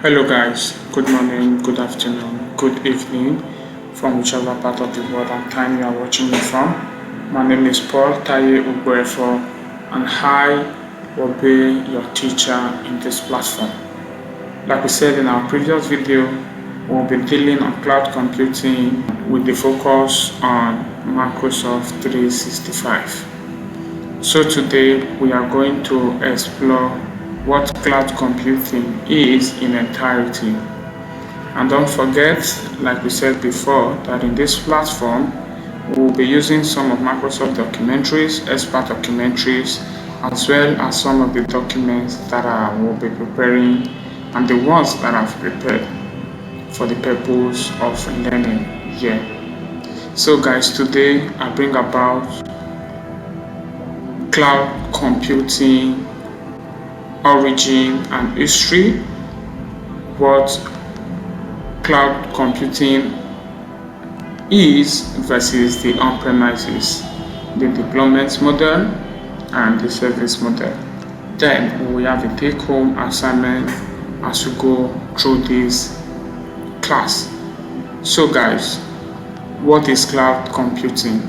Hello guys, good morning, good afternoon, good evening from whichever part of the world and time you are watching me from. My name is Paul Taye Ugwefo and I will be your teacher in this platform. Like we said in our previous video, we'll be dealing on cloud computing with the focus on Microsoft 365. So today we are going to explore what cloud computing is in entirety. And don't forget, like we said before, that in this platform we will be using some of Microsoft documentaries, expert documentaries, as well as some of the documents that I will be preparing and the ones that I've prepared for the purpose of learning here. So guys, today I bring about cloud computing origin and history, what cloud computing is versus the on-premises, the deployment model and the service model. Then we have a take-home assignment as we go through this class. So guys, what is cloud computing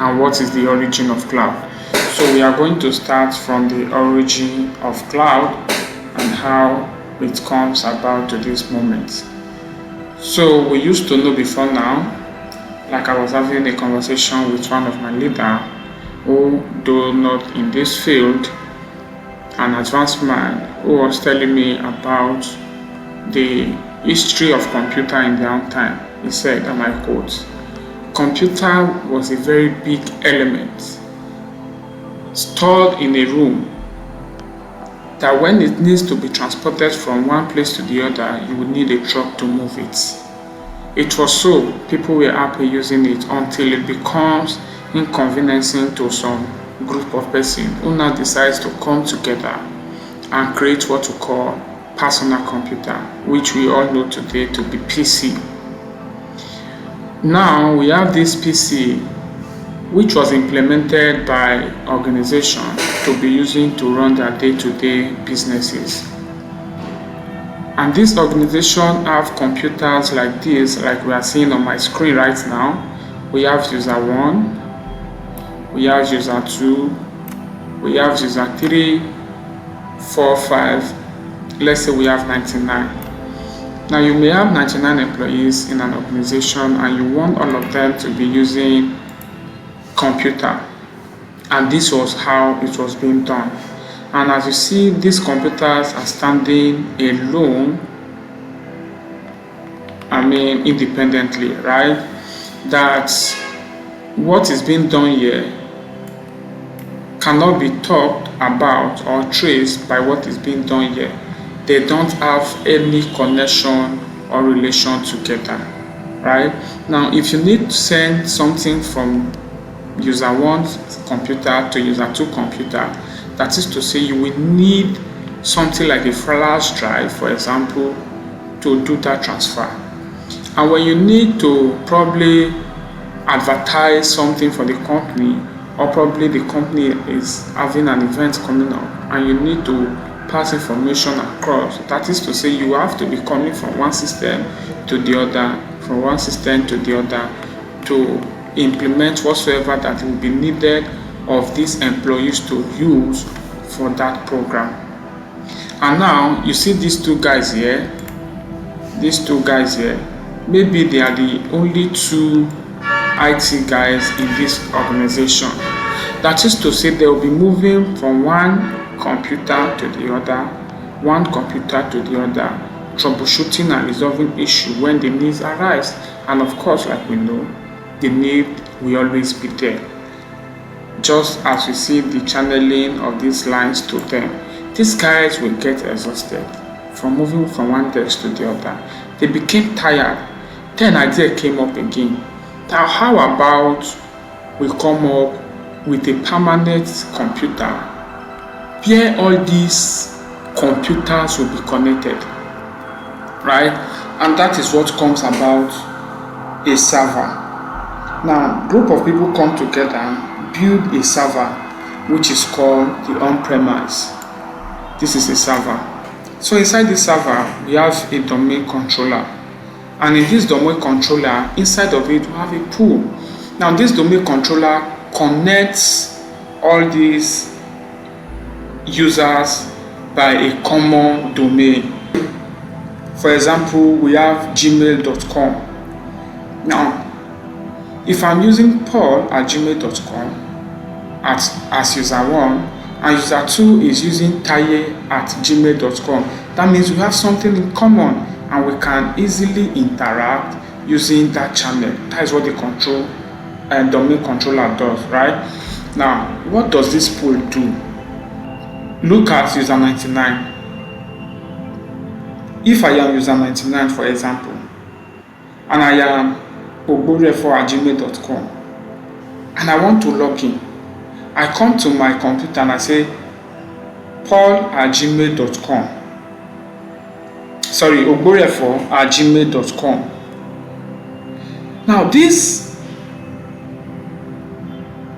and what is the origin of cloud? So we are going to start from the origin of cloud and how it comes about to this moment. So we used to know before now, like I was having a conversation with one of my leaders who do not in this field, an advanced man who was telling me about the history of computer in their own time. He said, and I quote, "Computer was a very big element stored in a room that when it needs to be transported from one place to the other, you would need a truck to move it. It was so people were happy using it until it becomes inconveniencing to some group of persons who now decides to come together and create what we call personal computer, which we all know today to be PC. Now we have this PC which was implemented by organization to be using to run their day-to-day businesses. And this organization have computers like this, like we are seeing on my screen right now. We have user 1, we have user 2, we have user 3, 4, 5, let's say we have 99. Now you may have 99 employees in an organization and you want all of them to be using computer, and this was how it was being done. And as you see, these computers are standing alone, independently, right? That what is being done here cannot be talked about or traced by what is being done here. They don't have any connection or relation together, right? Now if you need to send something from user 1 computer to user 2 computer, that is to say you will need something like a flash drive, for example, to do that transfer. And when you need to probably advertise something for the company, or probably the company is having an event coming up and you need to pass information across, that is to say you have to be coming from one system to the other, from one system to the other, to implement whatsoever that will be needed of these employees to use for that program. And now you see these two guys here, maybe they are the only two IT guys in this organization. That is to say they will be moving from one computer to the other, troubleshooting and resolving issues when the needs arise. And of course, like we know, the need will always be there. Just as we see the channeling of these lines to them, these guys will get exhausted from moving from one desk to the other. They became tired. Then an idea came up again. Now how about we come up with a permanent computer where all these computers will be connected, right? And that is what comes about a server. Now, group of people come together, build a server, which is called the on-premise. This is a server. So inside this server, we have a domain controller. And in this domain controller, inside of it, we have a pool. Now this domain controller connects all these users by a common domain. For example, we have gmail.com. Now, if I'm using Paul at gmail.com as user 1, and user 2 is using Taye at gmail.com, that means we have something in common and we can easily interact using that channel. That is what the control and domain controller does, right? Now, what does this pool do? Look at user 99. If I am user 99, for example, and I am ogborefo at gmail.com, and I want to log in, I come to my computer and I say paul at gmail.com. Sorry, ogborefo at gmail.com. Now this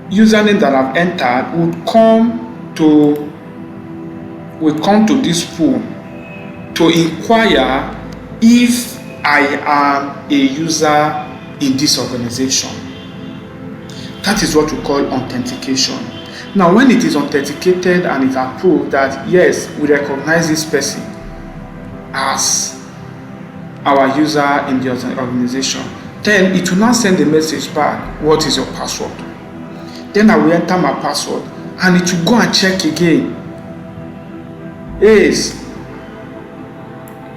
username that I've entered would come to this pool to inquire if I am a user in this organization. That is what we call authentication. Now, when it is authenticated and it's approved that yes, we recognize this person as our user in the organization, then it will now send a message back, what is your password? Then I will enter my password and it will go and check again. Yes,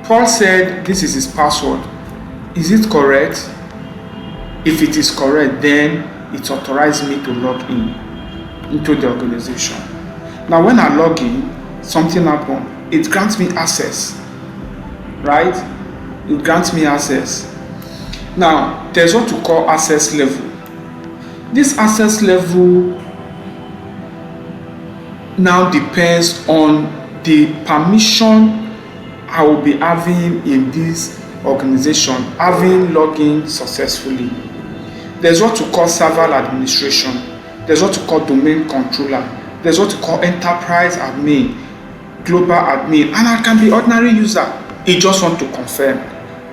Paul said this is his password. Is it correct? If it is correct, then it authorizes me to log in into the organization. Now when I log in, something happens. It grants me access, right? It grants me access. Now there's what we call access level. This access level now depends on the permission I will be having in this organization, having logged in successfully. There's what we call server administration. There's what we call domain controller. There's what we call enterprise admin, global admin, and I can be ordinary user. It just want to confirm.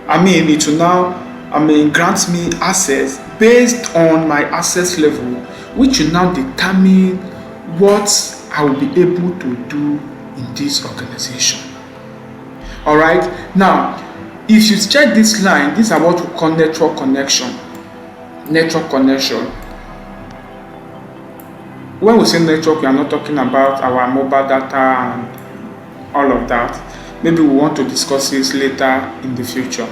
It will now, grant me access based on my access level, which will now determine what I will be able to do in this organization. All right. Now, if you check this line, these are what we call network connection. Network connection. When we say network, we are not talking about our mobile data and all of that. Maybe we want to discuss this later in the future.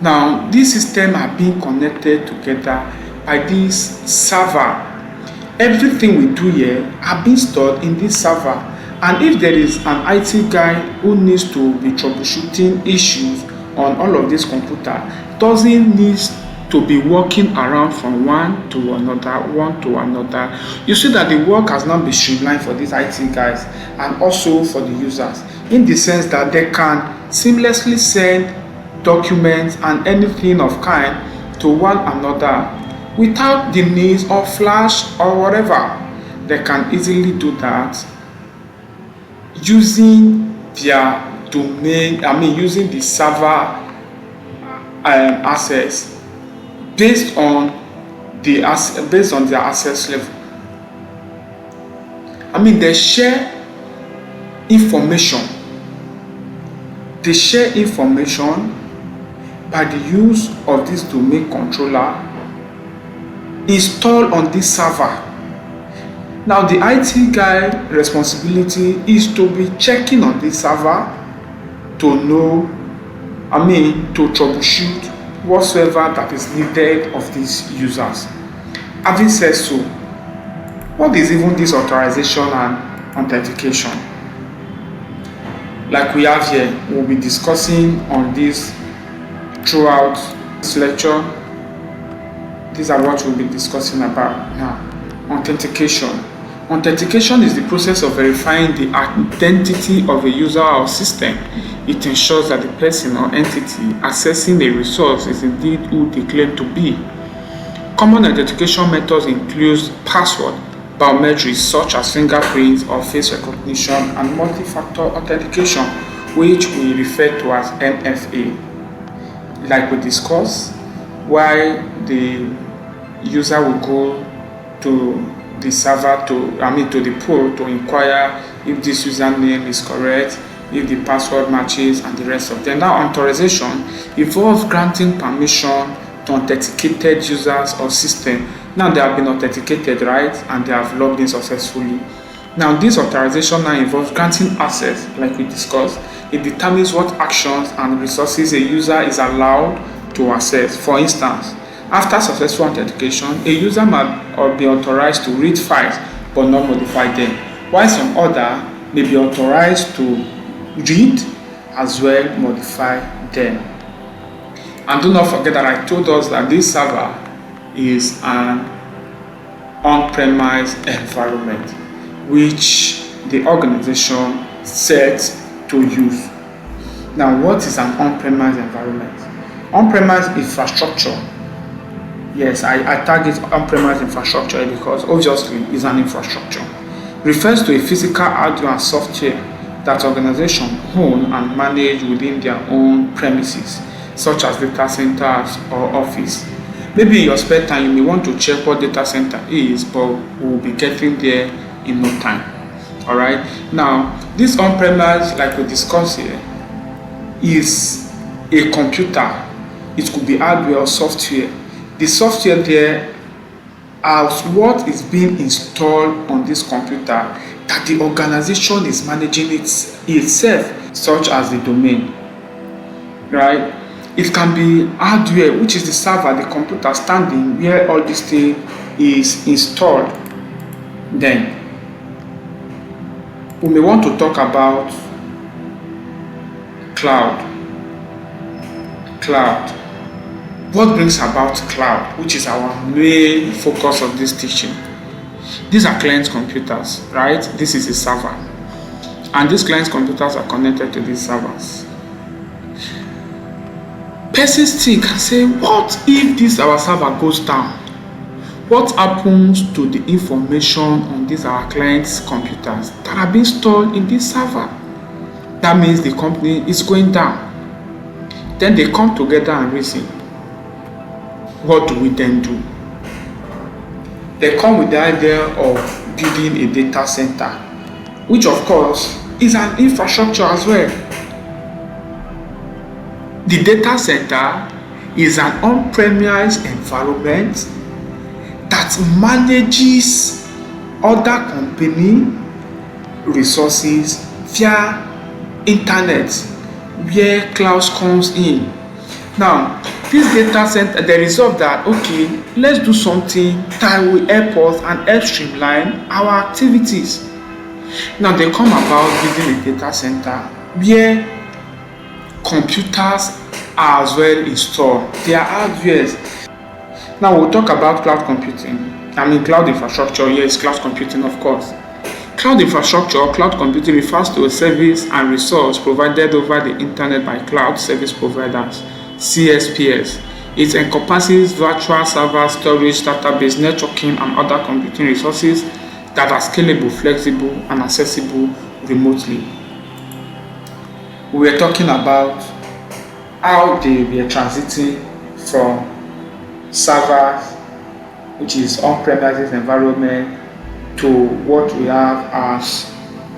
Now, these systems are being connected together by this server. Everything we do here are being stored in this server. And if there is an IT guy who needs to be troubleshooting issues on all of this computer, doesn't need to be walking around from one to another. You see that the work has now been streamlined for these IT guys and also for the users, in the sense that they can seamlessly send documents and anything of kind to one another without the need of Flash or whatever. They can easily do that using their domain, using the server access based on their access level. They share information. They share information by the use of this domain controller installed on this server. Now the IT guy responsibility is to be checking on this server to know, to troubleshoot whatsoever that is needed of these users. Having said so, what is even this authorization and authentication? Like we have here, we'll be discussing on this throughout this lecture. These are what we'll be discussing about now. Authentication. Authentication is the process of verifying the identity of a user or system. It ensures that the person or entity accessing a resource is indeed who they claim to be. Common authentication methods include password, biometrics such as fingerprints or face recognition, and multi-factor authentication. which we refer to as MFA. Like we discussed, why the user will go to the server to the pool to inquire if this username is correct, if the password matches, and the rest of them. Now, authorization involves granting permission to authenticated users or system. Now they have been authenticated, right, and they have logged in successfully. Now this authorization now involves granting access, like we discussed. It determines what actions and resources a user is allowed to access. For instance, after successful authentication, a user might be authorized to read files but not modify them, while some other may be authorized to read as well modify them. And do not forget that I told us that this server is an on-premise environment which the organization sets to use. Now, what is an on-premise environment? On-premise infrastructure. Yes, I target on-premise infrastructure because obviously it's an infrastructure. Refers to a physical hardware and software that organizations own and manage within their own premises, such as data centers or office. Maybe in your spare time you may want to check what data center is, but we'll be getting there in no time. Alright, now this on-premise, like we discussed here, is a computer. It could be hardware or software. The software there as what is being installed on this computer that the organization is managing itself, such as the domain, right? It can be hardware, which is the server, the computer standing where all this thing is installed. Then we may want to talk about cloud. What brings about cloud, which is our main focus of this teaching? These are client computers, right? This is a server, and these client computers are connected to these servers. Persons think and say, what if this our server goes down? What happens to the information on these our clients' computers that are being stored in this server? That means the company is going down. Then they come together and reason, what do we then do? They come with the idea of building a data center, which of course is an infrastructure as well. The data center is an on-premise environment that manages other company resources via internet, where cloud comes in. Now, this data center, the result that, okay, let's do something that will help us and help streamline our activities. Now, they come about building a data center where computers are as well installed. They are hardware. Now, we'll talk about cloud computing. Cloud infrastructure. Yes, cloud computing, of course. Cloud infrastructure or cloud computing refers to a service and resource provided over the internet by cloud service providers, CSPs. It encompasses virtual server, storage, database, networking, and other computing resources that are scalable, flexible, and accessible remotely. We were talking about how they were transiting from servers, which is on-premises environment, to what we have as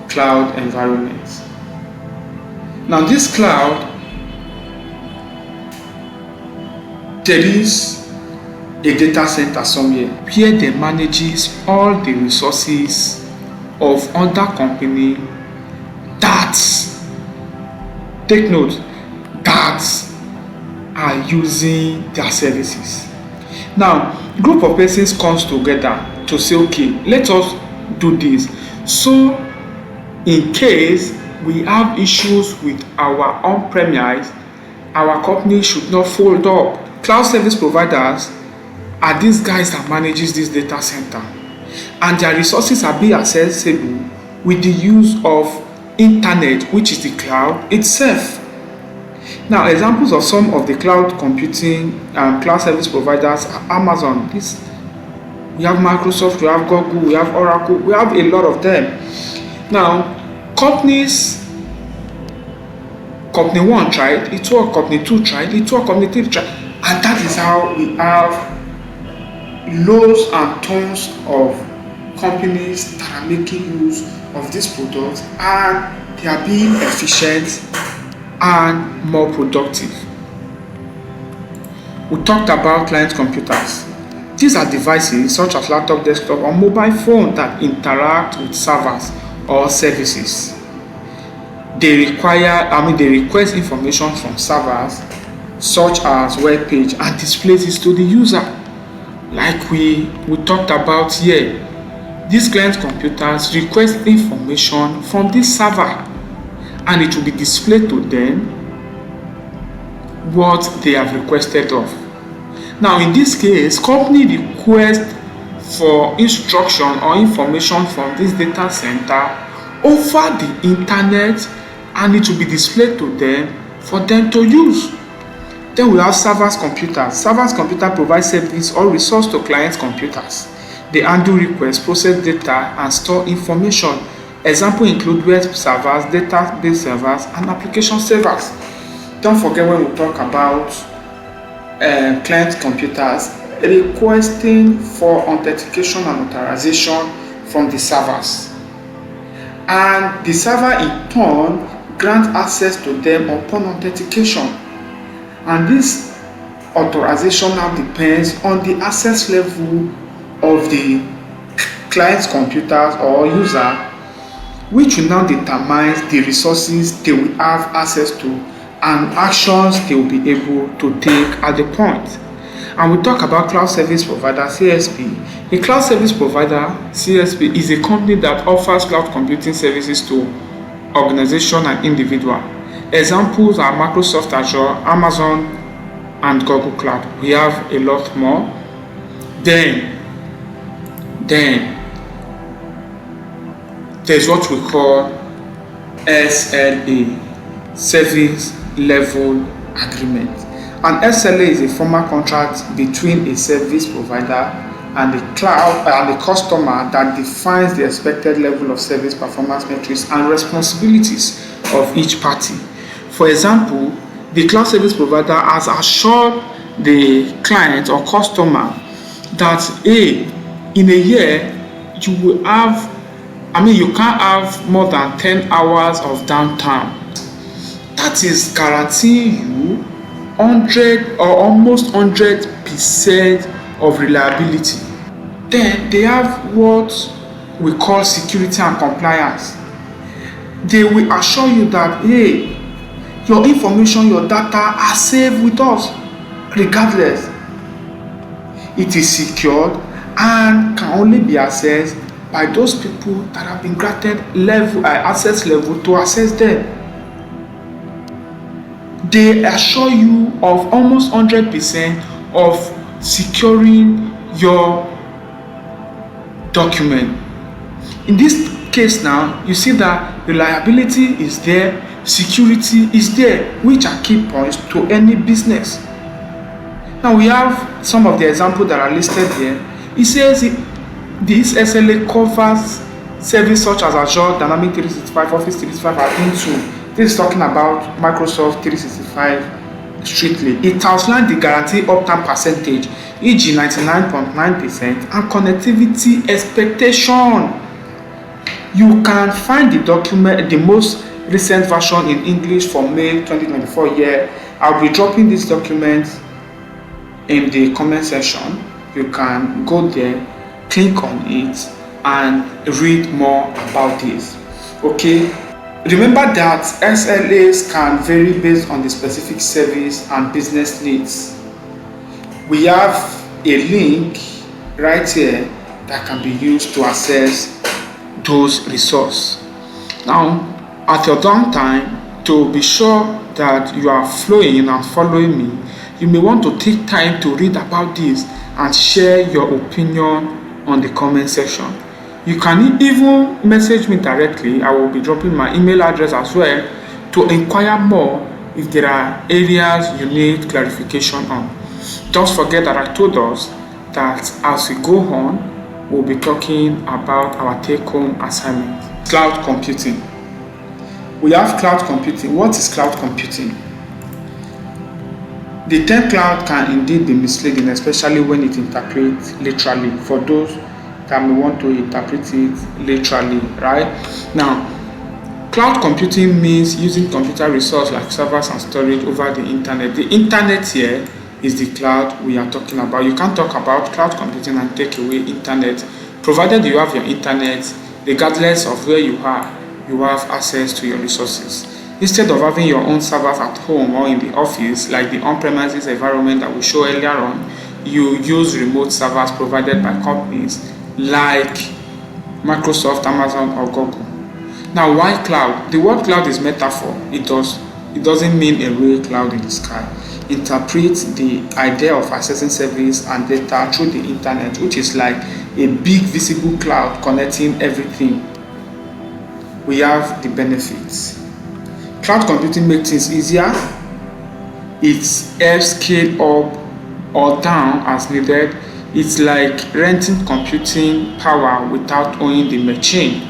cloud environments. Now, this cloud, there is a data center somewhere where they manages all the resources of other company that, take note, that are using their services. Now, group of persons comes together to say, okay, let us do this. So, in case we have issues with our on-premise, our company should not fold up. Cloud service providers are these guys that manages this data center, and their resources are being accessible with the use of internet, which is the cloud itself. Now, examples of some of the cloud computing and cloud service providers are Amazon. We have Microsoft, we have Google, we have Oracle, we have a lot of them. Now, companies Company 1 tried, it worked. Company 2 tried, it worked. Company 3 tried. And that is how we have loads and tons of companies that are making use of these products, and they are being efficient and more productive. We talked about client computers. These are devices such as laptop, desktop, or mobile phone that interact with servers or services. They request information from servers such as web page and displays it to the user. Like we talked about here, these client computers request information from this server and it will be displayed to them what they have requested of. Now in this case, company request for instruction or information from this data center over the internet, and it will be displayed to them for them to use. Then we have servers computers. Servers computer provide service or resource to client computers. They handle requests, process data, and store information. Examples include web servers, database servers, and application servers. Don't forget, when we talk about client computers, requesting for authentication and authorization from the servers, and the server in turn grant access to them upon authentication. And this authorization now depends on the access level of the client's computers or user, which will now determine the resources they will have access to and actions they will be able to take at the point. And we talk about cloud service provider, CSP. A cloud service provider, CSP, is a company that offers cloud computing services to organization and individual. Examples are Microsoft Azure, Amazon, and Google Cloud. We have a lot more. Then there's what we call SLA, Service Level Agreement. An SLA is a formal contract between a service provider and the cloud and the customer that defines the expected level of service performance metrics and responsibilities of each party. For example, the cloud service provider has assured the client or customer that in a year you will have, you can't have more than 10 hours of downtime. That is guaranteeing you 100 or almost 100% of reliability. Then they have what we call security and compliance. They will assure you that your information, your data are safe with us regardless. It is secured and can only be accessed by those people that have been granted access level to access them. They assure you of almost 100% of securing your document. In this case now, you see that reliability is there, security is there, which are key points to any business. Now we have some of the examples that are listed here. It says this SLA covers services such as Azure, Dynamics 365, Office 365, and Intune. This is talking about Microsoft 365 strictly. It outlines the guaranteed uptime percentage, e.g. 99.9%, and connectivity expectation. You can find the document, the most recent version in English for May 2024 year. I'll be dropping this document in the comment section. You can go there, click on it, and read more about this. Okay. Remember that SLAs can vary based on the specific service and business needs. We have a link right here that can be used to access those resources. Now, at your downtime, to be sure that you are flowing and following me, you may want to take time to read about this and share your opinion on the comment section. You can even message me directly. I will be dropping my email address as well to inquire more if there are areas you need clarification on. Don't forget that I told us that as we go on, we'll be talking about our take-home assignment, cloud computing. We have cloud computing. What is cloud computing? The term cloud can indeed be misleading, especially when it interprets literally, for those that may want to interpret it literally, right? Now, cloud computing means using computer resources like servers and storage over the internet. The internet here is the cloud we are talking about. You can't talk about cloud computing and take away internet. Provided you have your internet, regardless of where you are, you have access to your resources. Instead of having your own servers at home or in the office, like the on-premises environment that we showed earlier on, you use remote servers provided by companies like Microsoft, Amazon, or Google. Now, why cloud? The word cloud is metaphor. It doesn't mean a real cloud in the sky. Interpret the idea of accessing service and data through the internet, which is like a big visible cloud connecting everything. We have the benefits. Cloud computing makes things easier. It helps scale up or down as needed. It's like renting computing power without owning the machine.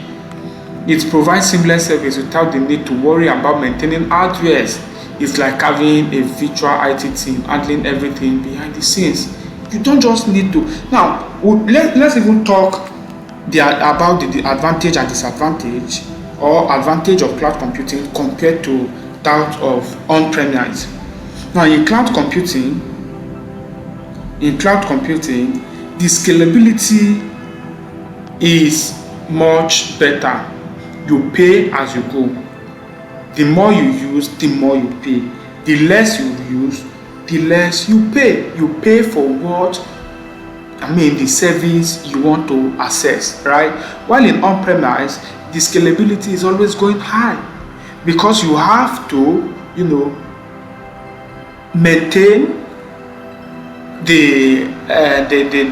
It provides seamless service without the need to worry about maintaining hardware. It's like having a virtual IT team handling everything behind the scenes. You don't just need to. Now, let's even talk about the advantage and disadvantage, or advantage of cloud computing compared to that of on-premise. Now, in cloud computing, the scalability is much better. You pay as you go. The more you use, the more you pay. The less you use, the less you pay. You pay for the service you want to access, right? While in on-premise, the scalability is always going high because you have to, maintain the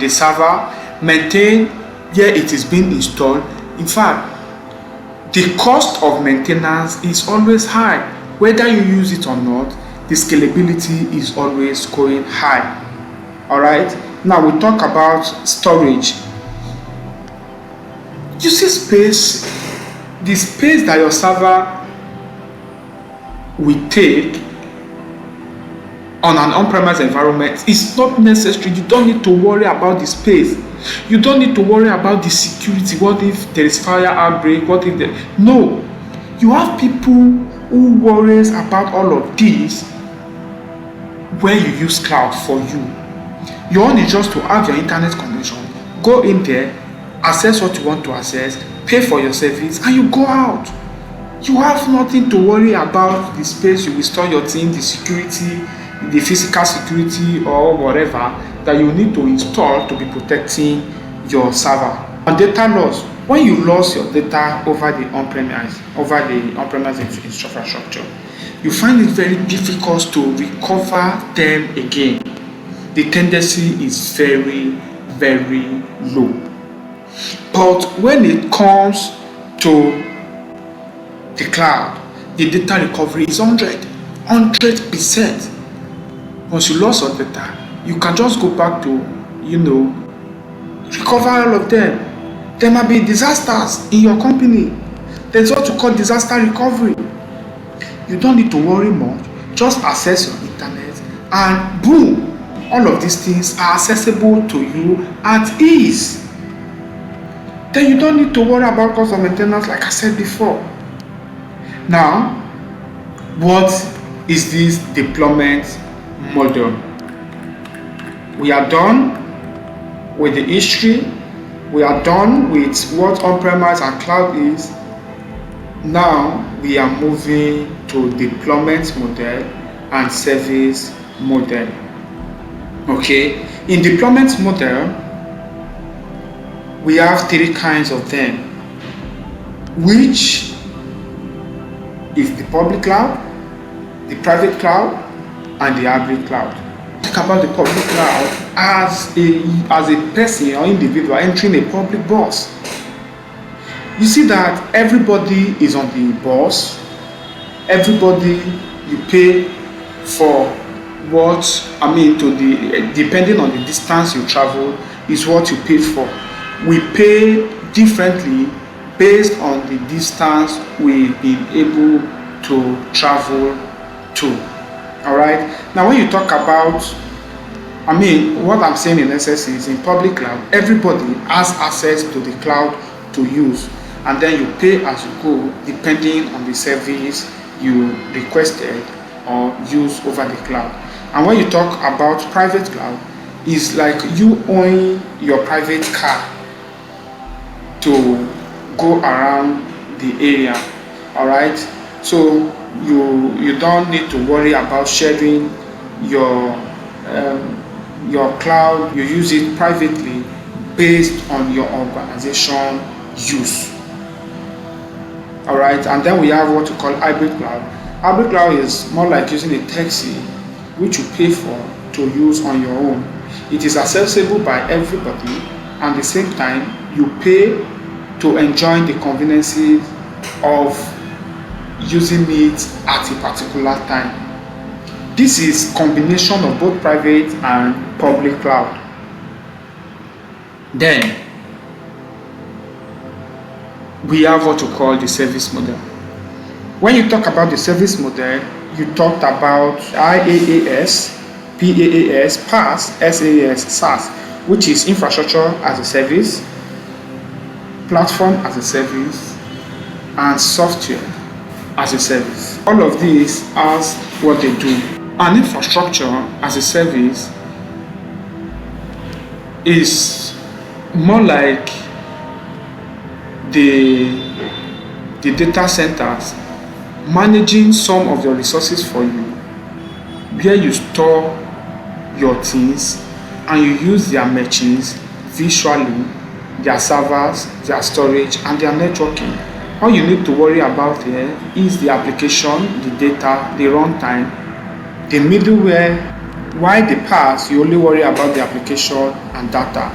server, maintain where it is being installed. In fact, the cost of maintenance is always high. Whether you use it or not, the scalability is always going high. All right. Now we talk about storage. You see space, the space that your server will take on an on-premise environment is not necessary. You don't need to worry about the space. You don't need to worry about the security. What if there is fire outbreak? No. You have people who worries about all of this when you use cloud for you. Your own is just to have your internet connection, go in there, access what you want to access, pay for your service, and you go out. You have nothing to worry about the space you will store your thing, the security, the physical security or whatever that you need to install to be protecting your server. On data loss, when you lost your data over the on-premise infrastructure, you find it very difficult to recover them again. The tendency is very, very low. But when it comes to the cloud, the data recovery is 100%. Once you lost your data, you can just go back to, recover all of them. There might be disasters in your company. There's what you call disaster recovery. You don't need to worry much. Just access your internet and boom, all of these things are accessible to you at ease. Then you don't need to worry about cost of maintenance like I said before. Now, what is this deployment model? We are done with the history. We are done with what on-premise and cloud is. Now we are moving to deployment model and service model. Okay, in deployment model, we have three kinds of them, which is the public cloud, the private cloud, and the hybrid cloud. Think about the public cloud as a person or individual entering a public bus. You see that everybody is on the bus. Everybody, you pay for depending on the distance you travel is what you paid for. We pay differently based on the distance we've been able to travel to. All right. Now, when you talk about, what I'm saying in essence is, in public cloud, everybody has access to the cloud to use, and then you pay as you go depending on the service you requested or use over the cloud. And when you talk about private cloud, it's like you own your private car to go around the area. All right. So you don't need to worry about sharing your cloud. You use it privately based on your organization use. All right. And then we have what we call hybrid cloud. Hybrid cloud is more like using a taxi which you pay for to use on your own. It is accessible by everybody, and at the same time you pay to enjoy the conveniences of using it at a particular time. This is combination of both private and public cloud. Then we have what we call the service model. When you talk about the service model, you talked about IaaS, PaaS, PaaS, SaaS, SaaS, which is infrastructure as a service, platform as a service, and software as a service. All of these has what they do. An infrastructure as a service is more like the data centers managing some of your resources for you, where you store your things and you use their machines visually, their servers, their storage, and their networking. All you need to worry about here is the application, the data, the runtime, the middleware. While the PaaS, you only worry about the application and data.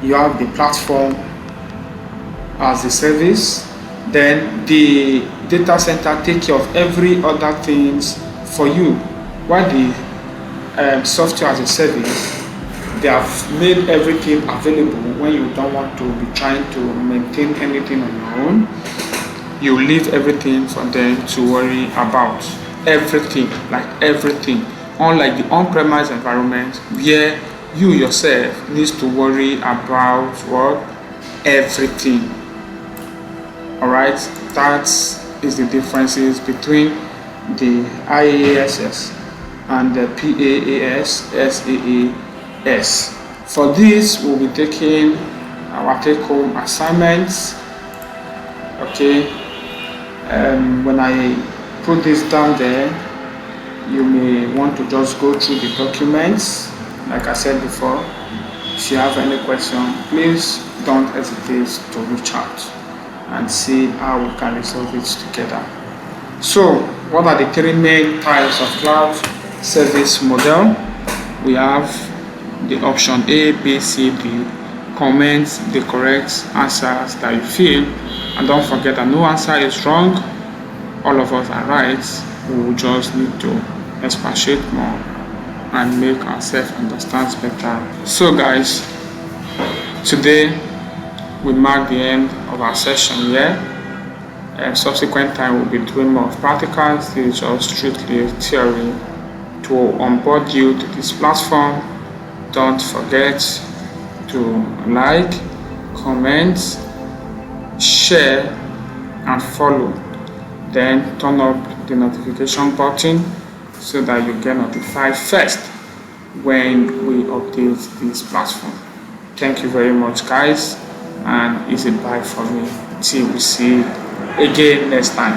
You have the platform as a service. Then the data center take care of every other things for you. While the software as a service, they have made everything available. When you don't want to be trying to maintain anything on your own, you leave everything for them to worry about. Everything, like everything. Unlike the on-premise environment where you yourself needs to worry about what? Everything. Alright, that is the differences between the IaaS and the PaaS, SaaS. For this, we'll be taking our take-home assignments. Okay, when I put this down there, you may want to just go through the documents. Like I said before, if you have any question, please don't hesitate to reach out and see how we can resolve it together. So, what are the three main types of cloud service model? We have the option A, B, C, D. Comment the correct answers that you feel, and don't forget that no answer is wrong. All of us are right. We will just need to expatiate more and make ourselves understand better. So guys, today we mark the end of our session here, and subsequent time we'll be doing more of practicals. This is just strictly theory to onboard you to this platform. Don't forget to like, comment, share, and follow. Then turn up the notification button so that you get notified first when we update this platform. Thank you very much, guys, and it's a bye for me till we see again next time.